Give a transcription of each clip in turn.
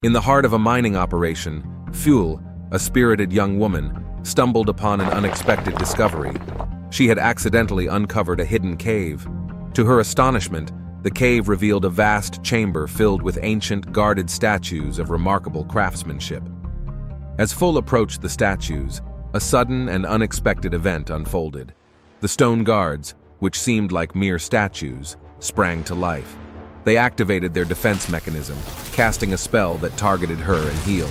In the heart of a mining operation, Fuel, a spirited young woman, stumbled upon an unexpected discovery. She had accidentally uncovered a hidden cave. To her astonishment, the cave revealed a vast chamber filled with ancient, guarded statues of remarkable craftsmanship. As Full approached the statues, a sudden and unexpected event unfolded. The stone guards, which seemed like mere statues, sprang to life. They activated their defense mechanism, casting a spell that targeted her and Heel.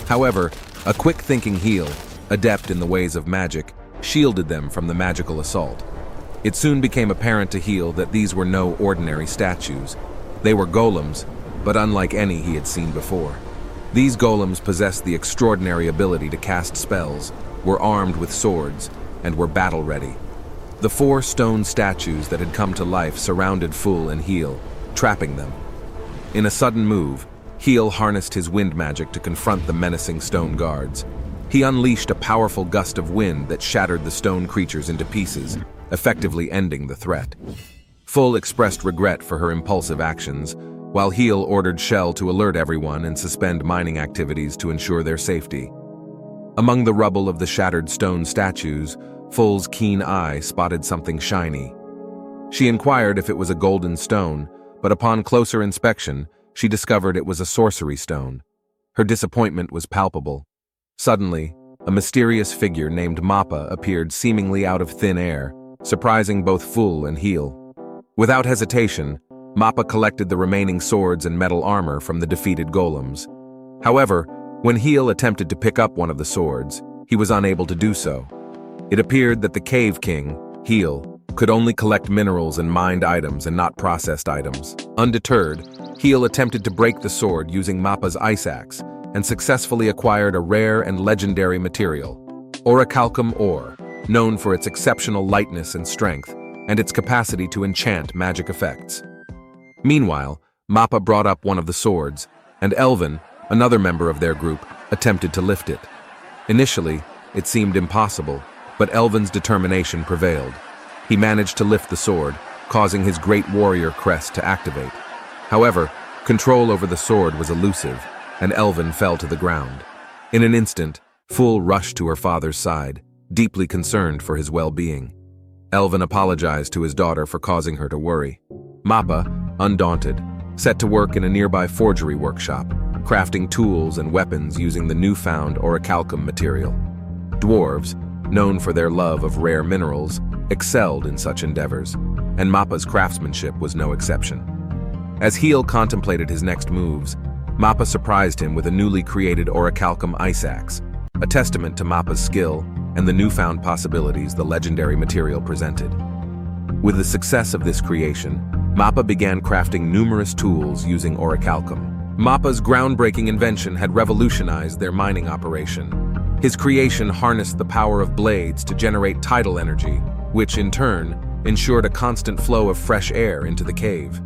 However, a quick-thinking Heel, adept in the ways of magic, shielded them from the magical assault. It soon became apparent to Heel that these were no ordinary statues. They were golems, but unlike any he had seen before. These golems possessed the extraordinary ability to cast spells, were armed with swords, and were battle-ready. The 4 stone statues that had come to life surrounded Full and Heel, trapping them. In a sudden move, Heel harnessed his wind magic to confront the menacing stone guards. He unleashed a powerful gust of wind that shattered the stone creatures into pieces, effectively ending the threat. Full expressed regret for her impulsive actions, while Heel ordered Shell to alert everyone and suspend mining activities to ensure their safety. Among the rubble of the shattered stone statues, Full's keen eye spotted something shiny. She inquired if it was a golden stone, but upon closer inspection, she discovered it was a sorcery stone. Her disappointment was palpable. Suddenly, a mysterious figure named Mappa appeared seemingly out of thin air, surprising both Full and Heel. Without hesitation, Mappa collected the remaining swords and metal armor from the defeated golems. However, when Heel attempted to pick up one of the swords, he was unable to do so. It appeared that the Cave King, Heel, could only collect minerals and mined items and not processed items. Undeterred, Heel attempted to break the sword using Mappa's ice axe and successfully acquired a rare and legendary material, orichalcum ore, known for its exceptional lightness and strength and its capacity to enchant magic effects. Meanwhile, Mappa brought up one of the swords, and Elvin, another member of their group, attempted to lift it. Initially, it seemed impossible, but Elvin's determination prevailed. He managed to lift the sword, causing his great warrior crest to activate. However, control over the sword was elusive, and Elvin fell to the ground. In an instant, Full rushed to her father's side, deeply concerned for his well-being. Elvin apologized to his daughter for causing her to worry. Mappa, undaunted, set to work in a nearby forgery workshop, crafting tools and weapons using the newfound orichalcum material. Dwarves, known for their love of rare minerals, excelled in such endeavors, and Mappa's craftsmanship was no exception. As Heel contemplated his next moves, Mappa surprised him with a newly created orichalcum ice axe, a testament to Mappa's skill and the newfound possibilities the legendary material presented. With the success of this creation, Mappa began crafting numerous tools using orichalcum. Mappa's groundbreaking invention had revolutionized their mining operation. His creation harnessed the power of blades to generate tidal energy, which in turn ensured a constant flow of fresh air into the cave.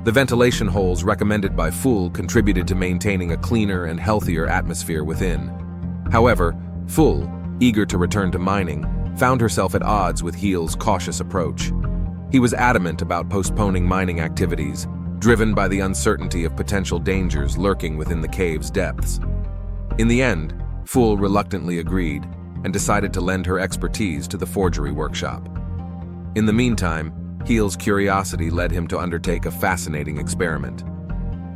The ventilation holes recommended by Full contributed to maintaining a cleaner and healthier atmosphere within. However, Full, eager to return to mining, found herself at odds with Heel's cautious approach. He was adamant about postponing mining activities, driven by the uncertainty of potential dangers lurking within the cave's depths. In the end, Full reluctantly agreed and decided to lend her expertise to the forgery workshop. In the meantime, Heel's curiosity led him to undertake a fascinating experiment.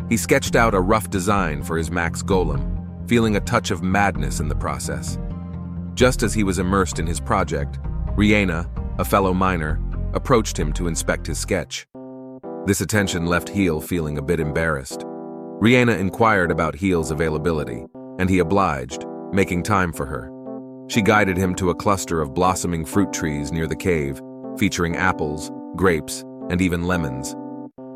He sketched out a rough design for his Max Golem, feeling a touch of madness in the process. Just as he was immersed in his project, Rihanna, a fellow miner, approached him to inspect his sketch. This attention left Heel feeling a bit embarrassed. Rihanna inquired about Heel's availability, and he obliged, making time for her. She guided him to a cluster of blossoming fruit trees near the cave, featuring apples, grapes, and even lemons.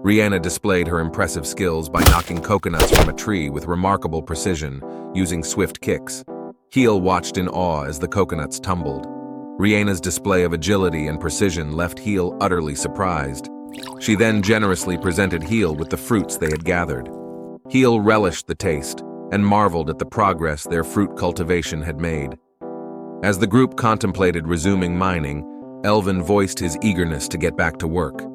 Rihanna displayed her impressive skills by knocking coconuts from a tree with remarkable precision, using swift kicks. Heel watched in awe as the coconuts tumbled. Rihanna's display of agility and precision left Heel utterly surprised. She then generously presented Heel with the fruits they had gathered. Heel relished the taste and marveled at the progress their fruit cultivation had made. As the group contemplated resuming mining, Elvin voiced his eagerness to get back to work.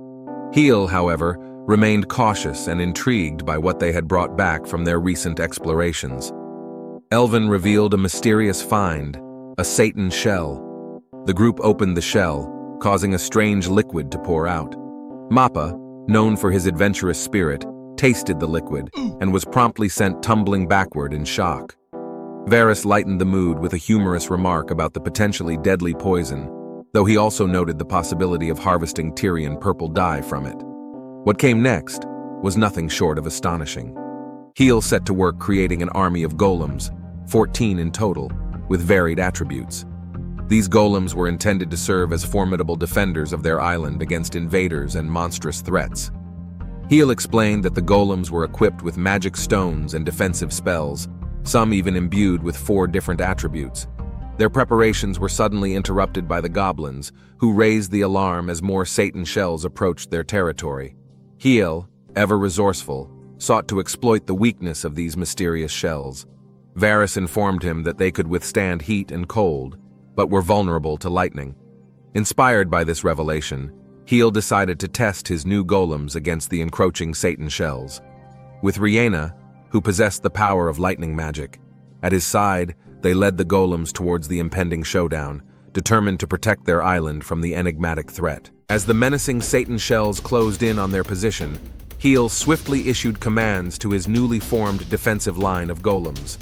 Heel, however, remained cautious and intrigued by what they had brought back from their recent explorations. Elvin revealed a mysterious find, a Satan shell. The group opened the shell, causing a strange liquid to pour out. Mappa, known for his adventurous spirit, tasted the liquid and was promptly sent tumbling backward in shock. Varys lightened the mood with a humorous remark about the potentially deadly poison, though he also noted the possibility of harvesting Tyrian purple dye from it. What came next was nothing short of astonishing. Heel set to work creating an army of golems, 14 in total, with varied attributes. These golems were intended to serve as formidable defenders of their island against invaders and monstrous threats. Heel explained that the golems were equipped with magic stones and defensive spells, some even imbued with 4 different attributes. Their preparations were suddenly interrupted by the goblins, who raised the alarm as more Satan shells approached their territory. Heel, ever resourceful, sought to exploit the weakness of these mysterious shells. Varys informed him that they could withstand heat and cold, but were vulnerable to lightning. Inspired by this revelation, Heel decided to test his new golems against the encroaching Satan shells. With Rhaena, who possessed the power of lightning magic, at his side, they led the golems towards the impending showdown, determined to protect their island from the enigmatic threat. As the menacing Satan shells closed in on their position, Heel swiftly issued commands to his newly formed defensive line of golems.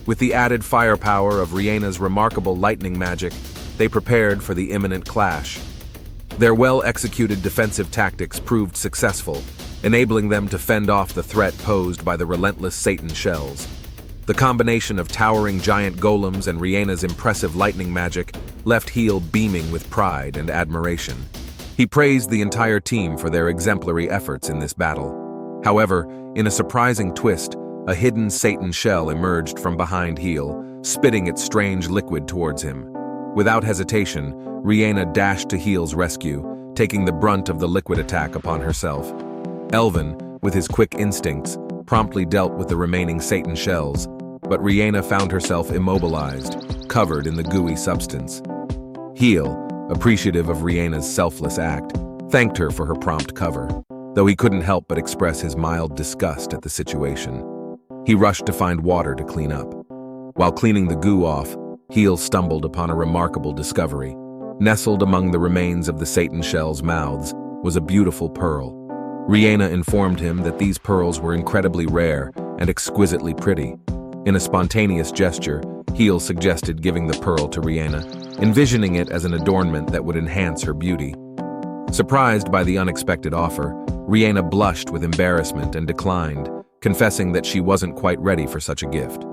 With the added firepower of Rhaena's remarkable lightning magic, they prepared for the imminent clash. Their well-executed defensive tactics proved successful, enabling them to fend off the threat posed by the relentless Satan shells. The combination of towering giant golems and Rhaena's impressive lightning magic left Heel beaming with pride and admiration. He praised the entire team for their exemplary efforts in this battle. However, in a surprising twist, a hidden Satan shell emerged from behind Heel, spitting its strange liquid towards him. Without hesitation, Rhaena dashed to Heel's rescue, taking the brunt of the liquid attack upon herself. Elvin, with his quick instincts, promptly dealt with the remaining Satan shells, but Rhaena found herself immobilized, covered in the gooey substance. Heel, appreciative of Rhaena's selfless act, thanked her for her prompt cover, though he couldn't help but express his mild disgust at the situation. He rushed to find water to clean up. While cleaning the goo off, Heel stumbled upon a remarkable discovery. Nestled among the remains of the Satan shell's mouths was a beautiful pearl. Rhaena informed him that these pearls were incredibly rare and exquisitely pretty. In a spontaneous gesture, Heel suggested giving the pearl to Rhaena, envisioning it as an adornment that would enhance her beauty. Surprised by the unexpected offer, Rhaena blushed with embarrassment and declined, confessing that she wasn't quite ready for such a gift.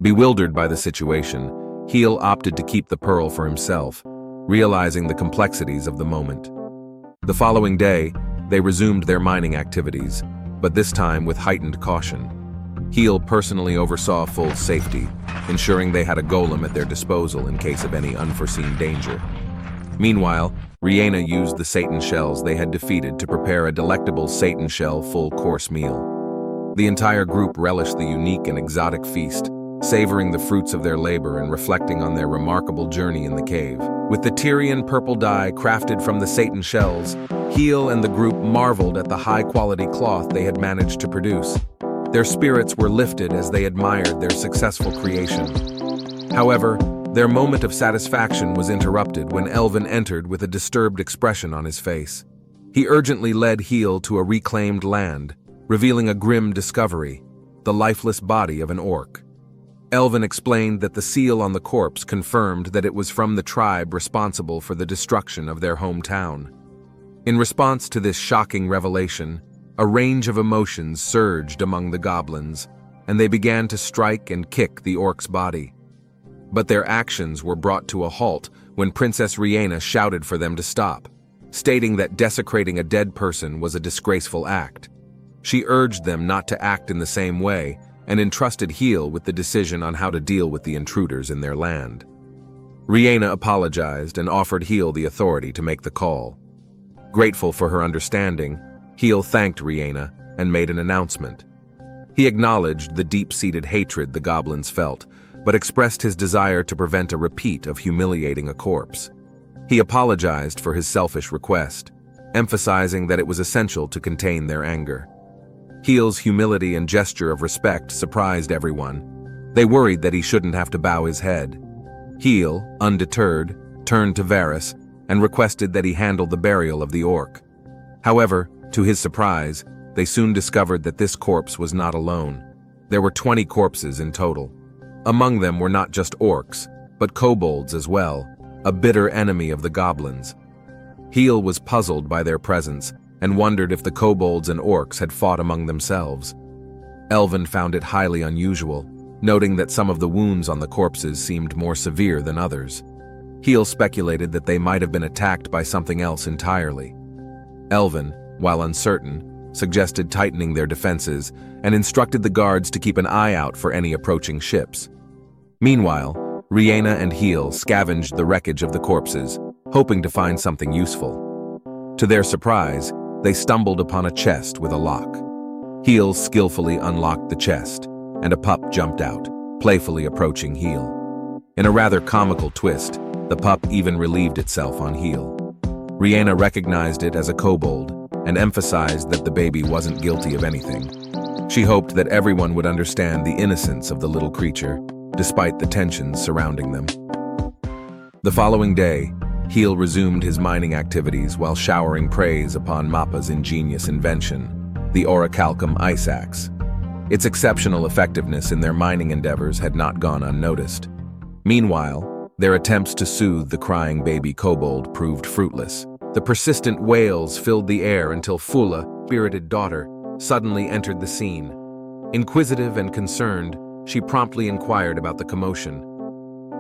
Bewildered by the situation, Heel opted to keep the pearl for himself, realizing the complexities of the moment. The following day, they resumed their mining activities, but this time with heightened caution. Heel personally oversaw full safety, ensuring they had a golem at their disposal in case of any unforeseen danger. Meanwhile, Rhaena used the Satan shells they had defeated to prepare a delectable Satan shell full-course meal. The entire group relished the unique and exotic feast, savoring the fruits of their labor and reflecting on their remarkable journey in the cave. With the Tyrian purple dye crafted from the Satan shells, Heel and the group marveled at the high-quality cloth they had managed to produce. Their spirits were lifted as they admired their successful creation. However, their moment of satisfaction was interrupted when Elvin entered with a disturbed expression on his face. He urgently led Heel to a reclaimed land, revealing a grim discovery, the lifeless body of an orc. Elvin explained that the seal on the corpse confirmed that it was from the tribe responsible for the destruction of their hometown. In response to this shocking revelation, a range of emotions surged among the goblins, and they began to strike and kick the orc's body. But their actions were brought to a halt when Princess Rhaena shouted for them to stop, stating that desecrating a dead person was a disgraceful act. She urged them not to act in the same way and entrusted Heel with the decision on how to deal with the intruders in their land. Rhaena apologized and offered Heel the authority to make the call. Grateful for her understanding, Heel thanked Rhaena and made an announcement. He acknowledged the deep-seated hatred the goblins felt, but expressed his desire to prevent a repeat of humiliating a corpse. He apologized for his selfish request, emphasizing that it was essential to contain their anger. Heel's humility and gesture of respect surprised everyone. They worried that he shouldn't have to bow his head. Heel, undeterred, turned to Varys and requested that he handle the burial of the orc. However, to his surprise, they soon discovered that this corpse was not alone. There were 20 corpses in total. Among them were not just orcs, but kobolds as well, a bitter enemy of the goblins. Heel was puzzled by their presence and wondered if the kobolds and orcs had fought among themselves. Elven found it highly unusual, noting that some of the wounds on the corpses seemed more severe than others. Heel speculated that they might have been attacked by something else entirely. Elven, while uncertain, suggested tightening their defenses and instructed the guards to keep an eye out for any approaching ships. Meanwhile, Rhianna and Heel scavenged the wreckage of the corpses, hoping to find something useful. To their surprise, they stumbled upon a chest with a lock. Heel skillfully unlocked the chest, and a pup jumped out, playfully approaching Heel. In a rather comical twist, the pup even relieved itself on Heel. Rhianna recognized it as a kobold and emphasized that the baby wasn't guilty of anything. She hoped that everyone would understand the innocence of the little creature, despite the tensions surrounding them. The following day, Heel resumed his mining activities while showering praise upon Mappa's ingenious invention, the orichalcum ice axe. Its exceptional effectiveness in their mining endeavors had not gone unnoticed. Meanwhile, their attempts to soothe the crying baby kobold proved fruitless. The persistent wails filled the air until Fula, spirited daughter, suddenly entered the scene. Inquisitive and concerned, she promptly inquired about the commotion.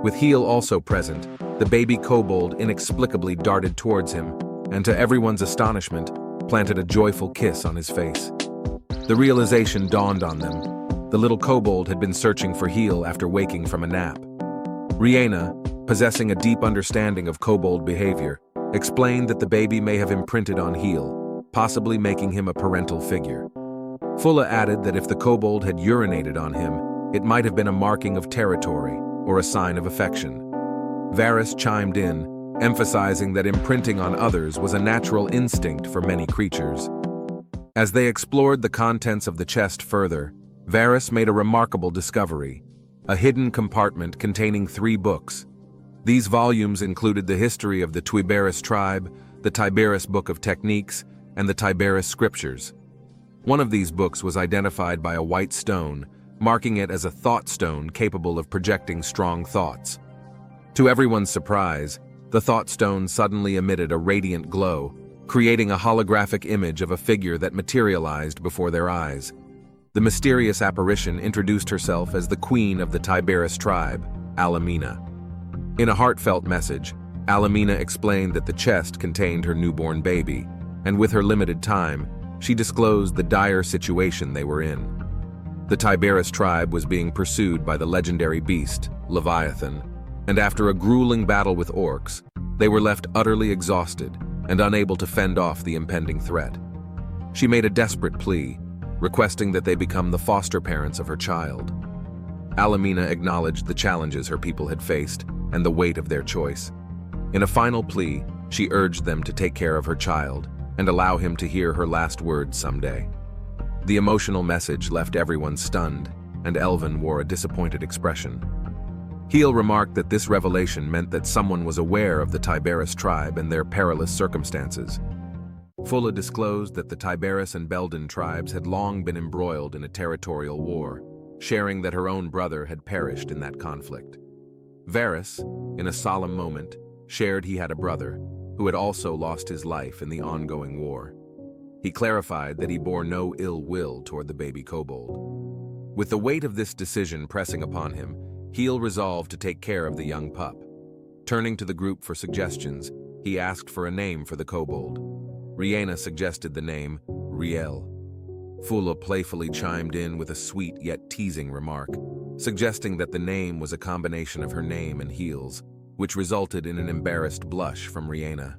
With Heel also present, the baby kobold inexplicably darted towards him, and to everyone's astonishment, planted a joyful kiss on his face. The realization dawned on them. The little kobold had been searching for Heel after waking from a nap. Rhianna, possessing a deep understanding of kobold behavior, explained that the baby may have imprinted on Heel, possibly making him a parental figure. Fula added that if the kobold had urinated on him, it might have been a marking of territory or a sign of affection. Varys chimed in, emphasizing that imprinting on others was a natural instinct for many creatures. As they explored the contents of the chest further, Varys made a remarkable discovery: a hidden compartment containing 3 books. These volumes included the history of the Twiberis tribe, the Tiberius Book of Techniques, and the Tiberius Scriptures. One of these books was identified by a white stone, marking it as a thought stone capable of projecting strong thoughts. To everyone's surprise, the thought stone suddenly emitted a radiant glow, creating a holographic image of a figure that materialized before their eyes. The mysterious apparition introduced herself as the queen of the Tiberius tribe, Alamina. In a heartfelt message, Alamina explained that the chest contained her newborn baby, and with her limited time, she disclosed the dire situation they were in. The Tiberius tribe was being pursued by the legendary beast, Leviathan, and after a grueling battle with orcs, they were left utterly exhausted and unable to fend off the impending threat. She made a desperate plea, requesting that they become the foster parents of her child. Alamina acknowledged the challenges her people had faced and the weight of their choice. In a final plea, she urged them to take care of her child and allow him to hear her last words someday. The emotional message left everyone stunned, and Elven wore a disappointed expression. Heel remarked that this revelation meant that someone was aware of the Tiberius tribe and their perilous circumstances. Fula disclosed that the Tiberius and Belden tribes had long been embroiled in a territorial war, sharing that her own brother had perished in that conflict. Varys, in a solemn moment, shared he had a brother who had also lost his life in the ongoing war. He clarified that he bore no ill will toward the baby kobold. With the weight of this decision pressing upon him, Heel resolved to take care of the young pup. Turning to the group for suggestions, he asked for a name for the kobold. Rhianna suggested the name Riel. Fula playfully chimed in with a sweet yet teasing remark, suggesting that the name was a combination of her name and Heel's, which resulted in an embarrassed blush from Rhianna.